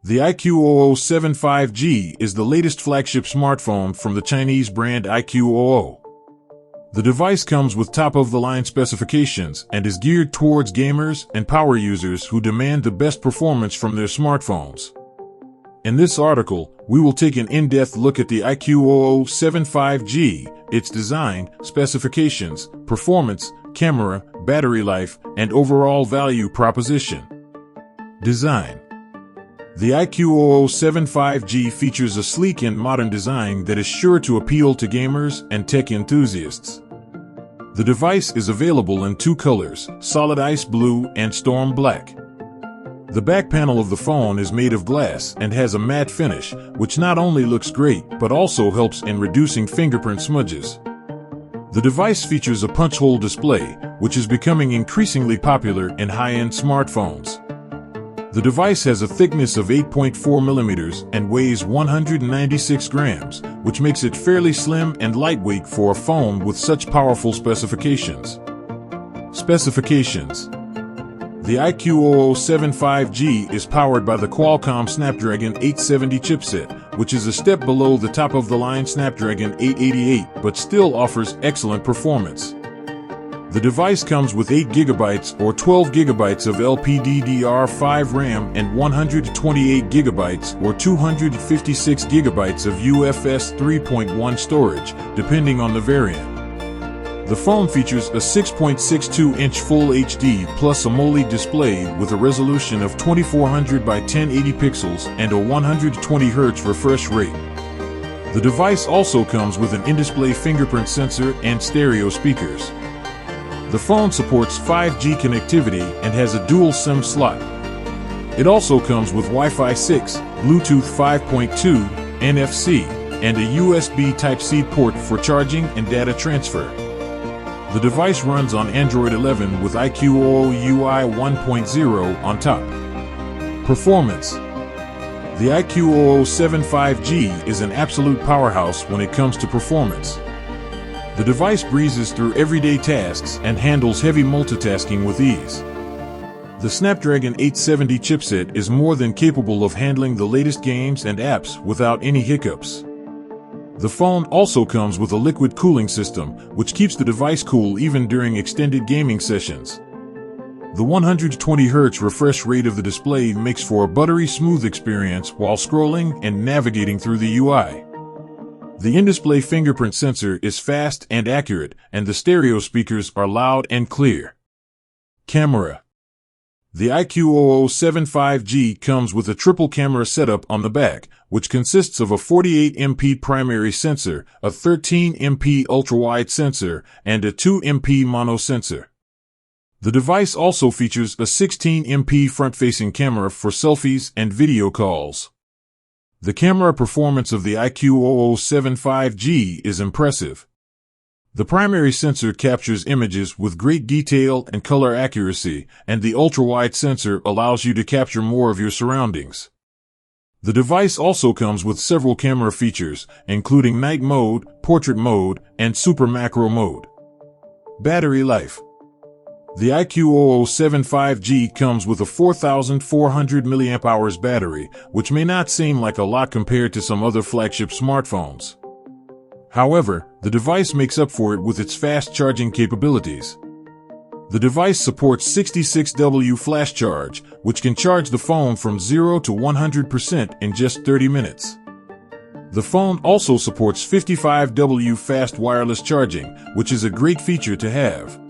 The iQOO 7 5G is the latest flagship smartphone from the Chinese brand iQOO. The device comes with top-of-the-line specifications and is geared towards gamers and power users who demand the best performance from their smartphones. In this article, we will take an in-depth look at the iQOO 7 5G, its design, specifications, performance, camera, battery life, and overall value proposition. Design. The iQOO 7 5G features a sleek and modern design that is sure to appeal to gamers and tech enthusiasts. The device is available in two colors, solid ice blue and storm black. The back panel of the phone is made of glass and has a matte finish, which not only looks great but also helps in reducing fingerprint smudges. The device features a punch-hole display, which is becoming increasingly popular in high-end smartphones. The device has a thickness of 8.4 millimeters and weighs 196 grams, which makes it fairly slim and lightweight for a phone with such powerful specifications. Specifications. The iQOO 7 5G is powered by the Qualcomm Snapdragon 870 chipset, which is a step below the top-of-the-line Snapdragon 888 but still offers excellent performance. The device comes with 8GB or 12GB of LPDDR5 RAM and 128GB or 256GB of UFS 3.1 storage, depending on the variant. The phone features a 6.62-inch Full HD Plus AMOLED display with a resolution of 2400 by 1080 pixels and a 120Hz refresh rate. The device also comes with an in-display fingerprint sensor and stereo speakers. The phone supports 5G connectivity and has a dual SIM slot. It also comes with Wi-Fi 6, Bluetooth 5.2, NFC, and a USB Type-C port for charging and data transfer. The device runs on Android 11 with iQOO UI 1.0 on top. Performance. The iQOO 7 5G is an absolute powerhouse when it comes to performance. The device breezes through everyday tasks and handles heavy multitasking with ease. The Snapdragon 870 chipset is more than capable of handling the latest games and apps without any hiccups. The phone also comes with a liquid cooling system, which keeps the device cool even during extended gaming sessions. The 120Hz refresh rate of the display makes for a buttery smooth experience while scrolling and navigating through the UI. The in-display fingerprint sensor is fast and accurate, and the stereo speakers are loud and clear. Camera. The iQOO 7 5G comes with a triple camera setup on the back, which consists of a 48MP primary sensor, a 13MP ultra-wide sensor, and a 2MP mono sensor. The device also features a 16MP front-facing camera for selfies and video calls. The camera performance of the iQOO 7 5G is impressive. The primary sensor captures images with great detail and color accuracy, and the ultra-wide sensor allows you to capture more of your surroundings. The device also comes with several camera features, including night mode, portrait mode, and super macro mode. Battery life. The iQOO 7 5G comes with a 4,400 mAh battery, which may not seem like a lot compared to some other flagship smartphones. However, the device makes up for it with its fast charging capabilities. The device supports 66W flash charge, which can charge the phone from 0 to 100% in just 30 minutes. The phone also supports 55W fast wireless charging, which is a great feature to have.